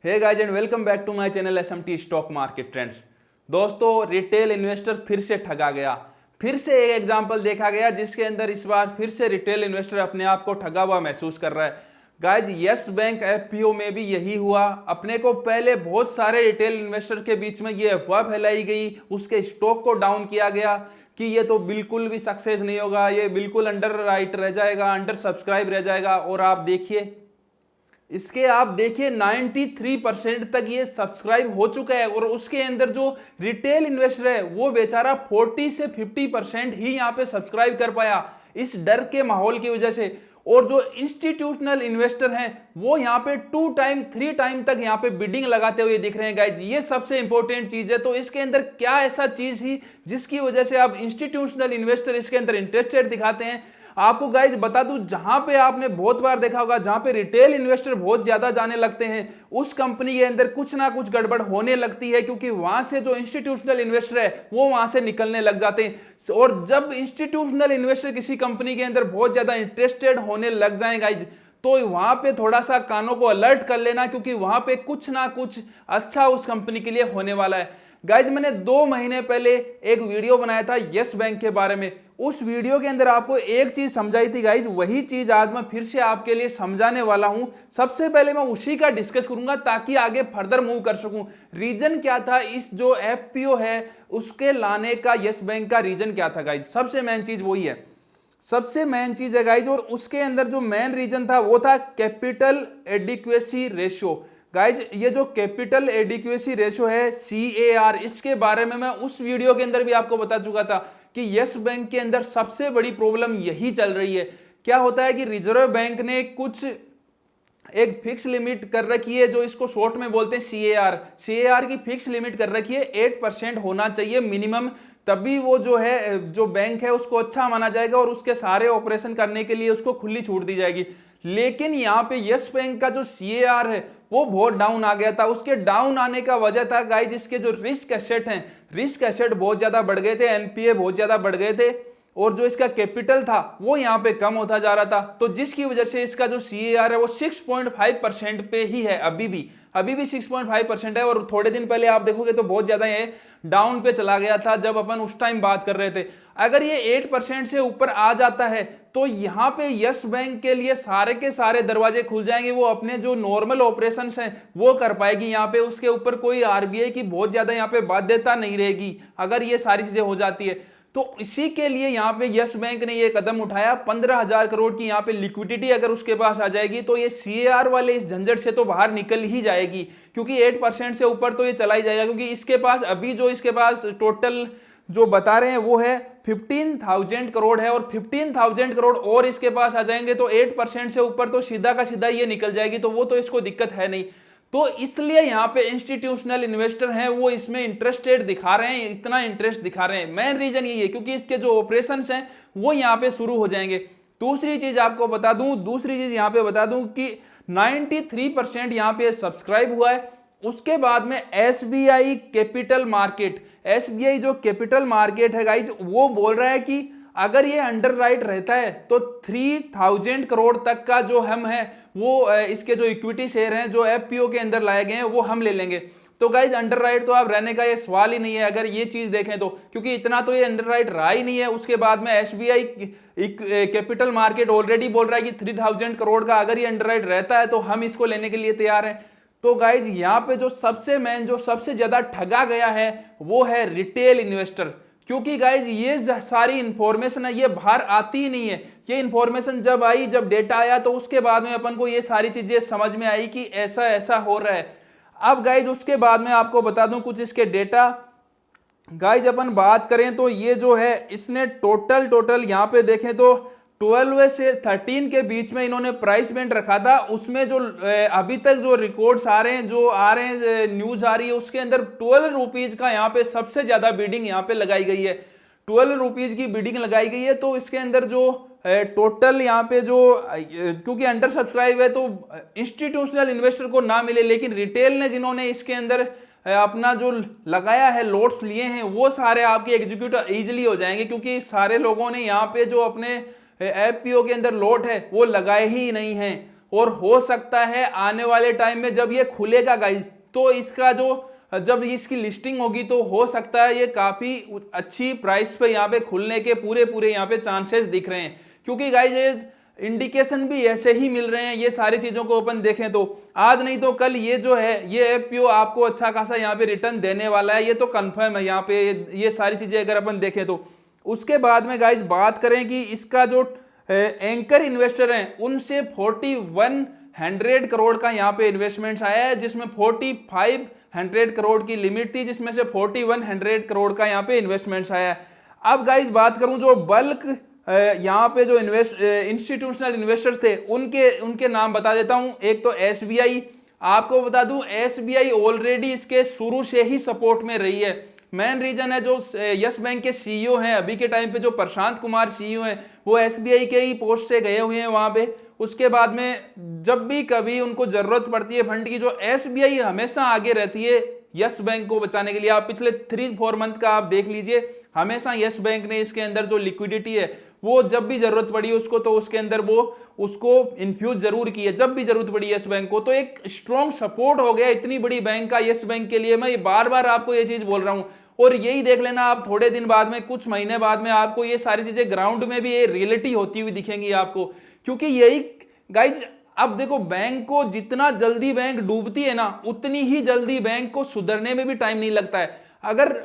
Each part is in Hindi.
Hey guys and welcome back to my channel SMT stock market trends. दोस्तों, रिटेल इन्वेस्टर फिर से ठगा गया। फिर से एक एग्जांपल देखा गया जिसके अंदर इस बार फिर से रिटेल इन्वेस्टर अपने आप को ठगा हुआ महसूस कर रहा है। गाइस, यस बैंक एफपीओ में भी यही हुआ। अपने को पहले बहुत सारे रिटेल इन्वेस्टर के बीच में ये अफवाह फैलाई गई, उसके स्टॉक को डाउन किया गया कि ये तो बिल्कुल भी सक्सेस नहीं होगा, ये बिल्कुल अंडर राइट रह जाएगा, अंडर सब्सक्राइब रह जाएगा। और आप देखिए, इसके आप देखिए 93% तक ये सब्सक्राइब हो चुका है। और उसके अंदर जो रिटेल इन्वेस्टर है वो बेचारा 40 से 50% ही यहाँ पे सब्सक्राइब कर पाया, इस डर के माहौल की वजह से। और जो इंस्टीट्यूशनल इन्वेस्टर हैं वो यहाँ पे 2 टाइम 3 टाइम तक यहाँ पे बिडिंग लगाते हुए दिख रहे हैं। गाइज, ये सबसे इंपॉर्टेंट चीज है। तो इसके अंदर क्या ऐसा चीज थी जिसकी वजह से आप इंस्टीट्यूशनल इन्वेस्टर इसके अंदर इंटरेस्टेड दिखाते हैं? आपको गाइज बता दूं, जहां पे आपने बहुत बार देखा होगा, जहां पे रिटेल इन्वेस्टर बहुत ज्यादा जाने लगते हैं उस कंपनी के अंदर कुछ ना कुछ गड़बड़ होने लगती है, क्योंकि वहां से जो इंस्टीट्यूशनल इन्वेस्टर है वो वहां से निकलने लग जाते हैं। और जब इंस्टीट्यूशनल इन्वेस्टर किसी कंपनी के अंदर बहुत ज्यादा इंटरेस्टेड होने लग जाए गाइज, तो वहां पे थोड़ा सा कानों को अलर्ट कर लेना, क्योंकि वहां पे कुछ ना कुछ अच्छा उस कंपनी के लिए होने वाला है। गाइज, मैंने 2 महीने पहले एक वीडियो बनाया था यस बैंक के बारे में। उस वीडियो के अंदर आपको एक चीज समझाई थी गाइज, वही चीज आज मैं फिर से आपके लिए समझाने वाला हूं। सबसे पहले मैं उसी का डिस्कस करूंगा ताकि आगे फर्दर मूव कर सकूं। रीजन क्या था इस जो एफपीओ है उसके लाने का, यस बैंक का रीजन क्या था गाइज? सबसे मेन चीज वही है, सबसे मेन चीज है गाइज। और उसके अंदर जो मेन रीजन था वो था कैपिटल एडिक्वेसी रेशियो। गाइज, ये जो कैपिटल एडिक्वेसी रेशियो है CAR, इसके बारे में मैं उस वीडियो के अंदर भी आपको बता चुका था कि यस बैंक के अंदर सबसे बड़ी प्रॉब्लम यही चल रही है। क्या होता है कि रिजर्व बैंक ने कुछ एक फिक्स लिमिट कर रखी है, जो इसको शॉर्ट में बोलते हैं CAR की फिक्स लिमिट कर रखी है। 8% होना चाहिए मिनिमम, तभी वो जो है जो बैंक है उसको अच्छा माना जाएगा और उसके सारे ऑपरेशन करने के लिए उसको खुली छूट दी जाएगी। लेकिन यहाँ पे यस बैंक का जो CAR है वो बहुत डाउन आ गया था। उसके डाउन आने का वजह था गाइज, इसके जो रिस्क एसेट हैं, रिस्क एसेट बहुत ज्यादा बढ़ गए थे, NPA बहुत ज्यादा बढ़ गए थे, और जो इसका कैपिटल था वो यहाँ पे कम होता जा रहा था। तो जिसकी वजह से इसका जो CAR है वो 6.5% पे ही है, अभी भी 6.5% है। और थोड़े दिन पहले आप देखोगे तो बहुत ज्यादा ये डाउन पे चला गया था जब अपन उस टाइम बात कर रहे थे। अगर ये 8% से ऊपर आ जाता है तो यहाँ पे यस बैंक के लिए सारे के सारे दरवाजे खुल जाएंगे। वो अपने जो नॉर्मल ऑपरेशंस हैं वो कर पाएगी। यहाँ पे उसके ऊपर कोई RBI की बहुत ज्यादा यहाँ पे बाध्यता नहीं रहेगी अगर ये सारी चीजें हो जाती है। तो इसी के लिए यहाँ पे यस बैंक ने ये कदम उठाया। 15,000 करोड़ की यहाँ पे लिक्विडिटी अगर उसके पास आ जाएगी तो ये CAR वाले इस झंझट से तो बाहर निकल ही जाएगी, क्योंकि 8% से ऊपर तो ये चला ही जाएगा। क्योंकि इसके पास अभी जो इसके पास टोटल जो बता रहे हैं वो है 15,000 करोड़ है, और 15,000 करोड़ और इसके पास आ जाएंगे तो 8% से ऊपर तो सीधा का सीधा ये निकल जाएगी। तो वो तो इसको दिक्कत है नहीं। तो इसलिए यहाँ पे इंस्टीट्यूशनल इन्वेस्टर हैं वो इसमें इंटरेस्टेड दिखा रहे हैं, इतना इंटरेस्ट दिखा रहे हैं। मेन रीजन यही है क्योंकि इसके जो ऑपरेशंस हैं वो यहाँ पे शुरू हो जाएंगे। दूसरी चीज आपको बता दूं कि 93% यहाँ पे सब्सक्राइब हुआ है। उसके बाद में SBI कैपिटल मार्केट, SBI जो कैपिटल मार्केट है गाइज, वो बोल रहा है कि अगर ये अंडर राइट रहता है तो 3,000 करोड़ तक का जो हम है वो इसके जो इक्विटी शेयर हैं जो FPO के अंदर लाए गए हैं वो हम ले लेंगे। तो गाइज, अंडर राइट तो आप रहने का ये सवाल ही नहीं है अगर ये चीज देखें तो, क्योंकि इतना तो ये अंडर राइट रहा ही नहीं है। उसके बाद में SBI कैपिटल मार्केट ऑलरेडी बोल रहा है कि 3,000 करोड़ का अगर ये अंडर राइट रहता है तो हम इसको लेने के लिए तैयार हैं। तो गाइज, यहाँ पे जो सबसे मेन जो सबसे ज्यादा ठगा गया है वो है रिटेल इन्वेस्टर। क्योंकि गाइज ये सारी इंफॉर्मेशन है ये बाहर आती ही नहीं है। ये इंफॉर्मेशन जब आई, जब डेटा आया, तो उसके बाद में अपन को ये सारी चीजें समझ में आई कि ऐसा ऐसा हो रहा है। अब गाइज उसके बाद में आपको बता दूं कुछ इसके डेटा। गाइज अपन बात करें तो ये जो है इसने टोटल यहाँ पे देखें तो 12 से 13 के बीच में इन्होंने प्राइस बैंड रखा था। उसमें जो अभी तक जो रिकॉर्ड्स आ रहे हैं, न्यूज आ रही है, उसके अंदर 12 रुपीज का यहाँ पे सबसे ज्यादा बिडिंग यहाँ पे लगाई गई है। 12 रुपीज की बिडिंग लगाई गई है। तो इसके अंदर जो टोटल यहाँ पे जो, क्योंकि अंडर सब्सक्राइब है तो इंस्टीट्यूशनल इन्वेस्टर को ना मिले, लेकिन रिटेल ने जिन्होंने इसके अंदर अपना जो लगाया है, लोट्स लिए हैं, वो सारे आपके एग्जीक्यूट इजीली हो जाएंगे, क्योंकि सारे लोगों ने यहाँ पे जो अपने FPO के अंदर लोट है वो लगाए ही नहीं है। और हो सकता है आने वाले टाइम में जब ये खुलेगा गाइज, तो इसका जो जब इसकी लिस्टिंग होगी तो हो सकता है ये काफी अच्छी प्राइस पे यहाँ पे खुलने के पूरे यहाँ पे चांसेस दिख रहे हैं। क्योंकि गाइज ये इंडिकेशन भी ऐसे ही मिल रहे हैं, ये सारी चीजों को अपन देखें तो आज नहीं तो कल ये जो है ये एफपीओ आपको अच्छा खासा यहाँ पे रिटर्न देने वाला है, ये तो कंफर्म है यहाँ पे। ये सारी चीजें अगर अपन देखें तो उसके बाद में गाइज बात करें कि इसका जो एंकर इन्वेस्टर हैं उनसे 4100 करोड़ का यहाँ पे इन्वेस्टमेंट्स आया है, जिसमें 4500 करोड़ की लिमिट थी, जिसमें से 4100 करोड़ का यहाँ पे इन्वेस्टमेंट्स आया है। अब गाइज बात करूं जो बल्क यहाँ पे जो इंस्टीट्यूशनल इन्वेस्टर्स थे उनके नाम बता देता हूं। एक तो एसबीआई, आपको बता दूं एसबीआई ऑलरेडी इसके शुरू से ही सपोर्ट में रही है। मेन रीजन है जो यस बैंक के सीईओ हैं अभी के टाइम पे, जो प्रशांत कुमार सीईओ हैं, वो एसबीआई के ही पोस्ट से गए हुए हैं वहां पे। उसके बाद में जब भी कभी उनको जरूरत पड़ती है फंड की, जो एसबीआई हमेशा आगे रहती है यस बैंक को बचाने के लिए। आप पिछले 3-4 मंथ का आप देख लीजिए, हमेशा यस बैंक ने इसके अंदर जो लिक्विडिटी है वो जब भी जरूरत पड़ी उसको, तो उसके अंदर वो उसको इन्फ्यूज जरूर की है जब भी जरूरत पड़ी यस बैंक को। तो एक स्ट्रॉन्ग सपोर्ट हो गया इतनी बड़ी बैंक का यस बैंक के लिए। मैं ये बार बार आपको ये चीज बोल रहा हूं, और यही देख लेना आप थोड़े दिन बाद में, कुछ महीने बाद में आपको ये सारी चीजें ग्राउंड में भी ये रियलिटी होती हुई दिखेंगी आपको। क्योंकि यही गाइज, अब देखो बैंक को जितना जल्दी बैंक डूबती है ना, उतनी ही जल्दी बैंक को सुधरने में भी टाइम नहीं लगता है। अगर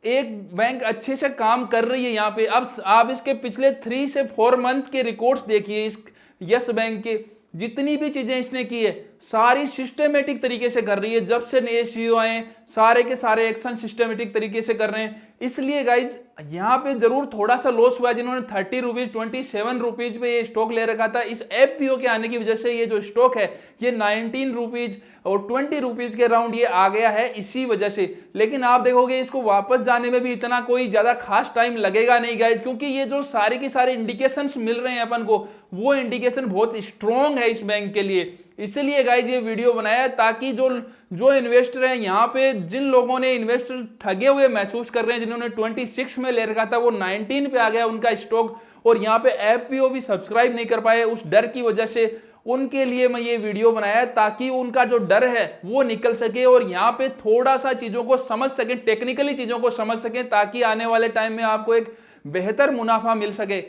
एक बैंक अच्छे से काम कर रही है यहाँ पे, अब आप इसके पिछले 3 से 4 मंथ के रिकॉर्ड्स देखिए इस यस बैंक के, जितनी भी चीजें इसने की है सारी सिस्टमेटिक तरीके से कर रही है। जब से नए सीईओ आए सारे के सारे एक्शन सिस्टमेटिक तरीके से कर रहे हैं। इसलिए गाइज यहाँ पे जरूर थोड़ा सा लॉस हुआ, जिन्होंने 30 रुपीज 27 रुपीज पे ये स्टॉक ले रखा था। इस एफपीओ के आने की वजह से ये जो स्टॉक है ये 19 रुपीज और 20 रुपीज के राउंड ये आ गया है इसी वजह से। लेकिन आप देखोगे इसको वापस जाने में भी इतना कोई ज्यादा खास टाइम लगेगा नहीं गाइज, क्योंकि ये जो सारे के सारे इंडिकेशंस मिल रहे हैं अपन को, वो इंडिकेशन बहुत स्ट्रॉन्ग है इस बैंक के लिए। इसलिए गाइज ये वीडियो बनाया ताकि जो इन्वेस्टर हैं यहाँ पे, जिन लोगों ने इन्वेस्टर ठगे हुए महसूस कर रहे हैं, जिन्होंने 26 में ले रखा था वो 19 पे आ गया उनका स्टॉक, और यहाँ पे एफपीओ भी सब्सक्राइब नहीं कर पाए उस डर की वजह से, उनके लिए मैं ये वीडियो बनाया ताकि उनका जो डर है वो निकल सके और यहाँ पे थोड़ा सा चीजों को समझ सके, टेक्निकली चीजों को समझ सके, ताकि आने वाले टाइम में आपको एक बेहतर मुनाफा मिल सके।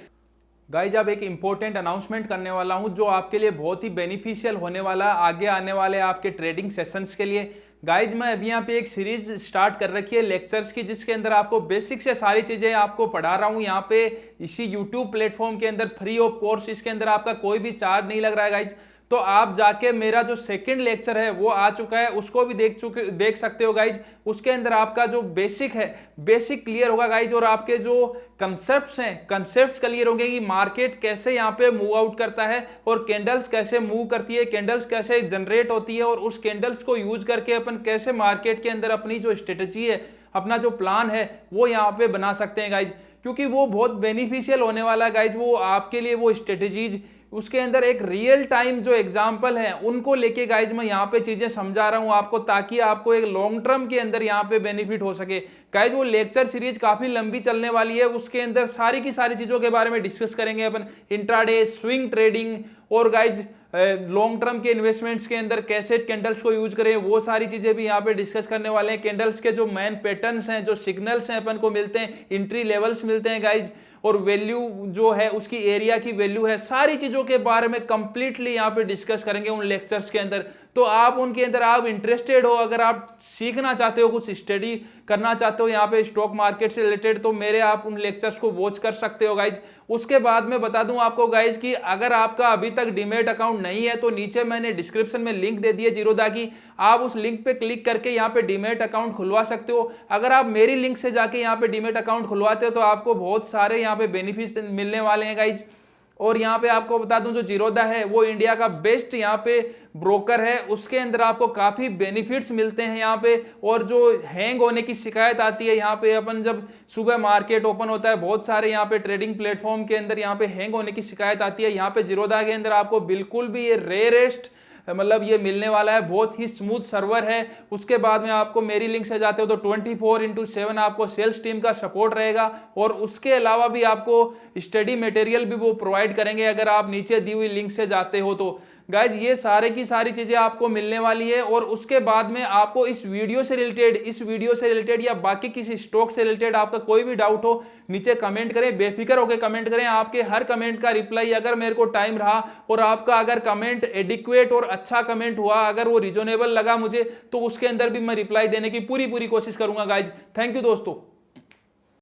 गाइज अब एक इंपॉर्टेंट अनाउंसमेंट करने वाला हूं जो आपके लिए बहुत ही बेनिफिशियल होने वाला है आगे आने वाले आपके ट्रेडिंग सेशंस के लिए। गाइज मैं अभी यहाँ पे एक सीरीज स्टार्ट कर रखी है लेक्चर्स की, जिसके अंदर आपको बेसिक से सारी चीजें आपको पढ़ा रहा हूँ यहाँ पे इसी यूट्यूब प्लेटफॉर्म के अंदर फ्री ऑफ कोर्स। इसके अंदर आपका कोई भी चार्ज नहीं लग रहा है गाइज। तो आप जाके मेरा जो सेकंड लेक्चर है वो आ चुका है, उसको भी देख सकते हो गाइज। उसके अंदर आपका जो बेसिक है बेसिक क्लियर होगा गाइज, और आपके जो कंसेप्ट्स हैं कंसेप्ट्स क्लियर होंगे कि मार्केट कैसे यहाँ पे मूव आउट करता है और कैंडल्स कैसे मूव करती है, कैंडल्स कैसे जनरेट होती है, और उस कैंडल्स को यूज करके अपन कैसे मार्केट के अंदर अपनी जो स्ट्रेटेजी है, अपना जो प्लान है वो यहाँ पे बना सकते हैं गाइज। क्योंकि वो बहुत बेनिफिशियल होने वाला है गाइज, वो आपके लिए वो स्ट्रेटेजीज, उसके अंदर एक रियल टाइम जो एग्जांपल है उनको लेके गाइज मैं यहाँ पे चीजें समझा रहा हूँ आपको, ताकि आपको एक लॉन्ग टर्म के अंदर यहाँ पे बेनिफिट हो सके। गाइज वो लेक्चर सीरीज काफी लंबी चलने वाली है, उसके अंदर सारी की सारी चीजों के बारे में डिस्कस करेंगे अपन, इंट्राडे, स्विंग ट्रेडिंग, और गाइज लॉन्ग टर्म के इन्वेस्टमेंट्स के अंदर कैसे कैंडल्स को यूज करें, वो सारी चीजें भी यहाँ पे डिस्कस करने वाले हैं। कैंडल्स के जो मेन पैटर्न्स हैं, जो सिग्नल्स हैं अपन को मिलते हैं, एंट्री लेवल्स मिलते हैं गाइज, और वैल्यू जो है उसकी एरिया की वैल्यू है, सारी चीजों के बारे में कंप्लीटली यहाँ पे डिस्कस करेंगे उन लेक्चर्स के अंदर। तो आप उनके अंदर आप इंटरेस्टेड हो, अगर आप सीखना चाहते हो, कुछ स्टडी करना चाहते हो यहाँ पे स्टॉक मार्केट से रिलेटेड, तो मेरे आप उन लेक्चर्स को वॉच कर सकते हो गाइज। उसके बाद में बता दूं आपको गाइज कि अगर आपका अभी तक डीमैट अकाउंट नहीं है तो नीचे मैंने डिस्क्रिप्शन में लिंक दे दी है जीरोधा की, आप उस लिंक पे क्लिक करके यहाँ पे डीमैट अकाउंट खुलवा सकते हो। अगर आप मेरी लिंक से जाके यहाँ पे डीमैट अकाउंट खुलवाते हो तो आपको बहुत सारे यहाँ पे बेनिफिट मिलने वाले हैं गाइज। और यहाँ पे आपको बता दूं जो जीरोधा है वो इंडिया का बेस्ट यहाँ पे ब्रोकर है, उसके अंदर आपको काफी बेनिफिट्स मिलते हैं यहाँ पे। और जो हैंग होने की शिकायत आती है यहाँ पे, अपन जब सुबह मार्केट ओपन होता है बहुत सारे यहाँ पे ट्रेडिंग प्लेटफॉर्म के अंदर यहाँ पे हैंग होने की शिकायत आती है, यहाँ पे जीरोधा के अंदर आपको बिल्कुल भी ये रेयरेस्ट मतलब ये मिलने वाला है, बहुत ही स्मूथ सर्वर है। उसके बाद में आपको मेरी लिंक से जाते हो तो 24/7 आपको सेल्स टीम का सपोर्ट रहेगा, और उसके अलावा भी आपको स्टडी मटेरियल भी वो प्रोवाइड करेंगे अगर आप नीचे दी हुई लिंक से जाते हो तो। गाइज ये सारे की सारी चीजें आपको मिलने वाली है। और उसके बाद में आपको इस वीडियो से रिलेटेड या बाकी किसी स्टॉक से रिलेटेड आपका कोई भी डाउट हो नीचे कमेंट करें, बेफिक्र होकर कमेंट करें। आपके हर कमेंट का रिप्लाई अगर मेरे को टाइम रहा और आपका अगर कमेंट एडिक्वेट और अच्छा कमेंट हुआ, अगर वो रीजनेबल लगा मुझे, तो उसके अंदर भी मैं रिप्लाई देने की पूरी कोशिश करूंगा गाइज। थैंक यू दोस्तों।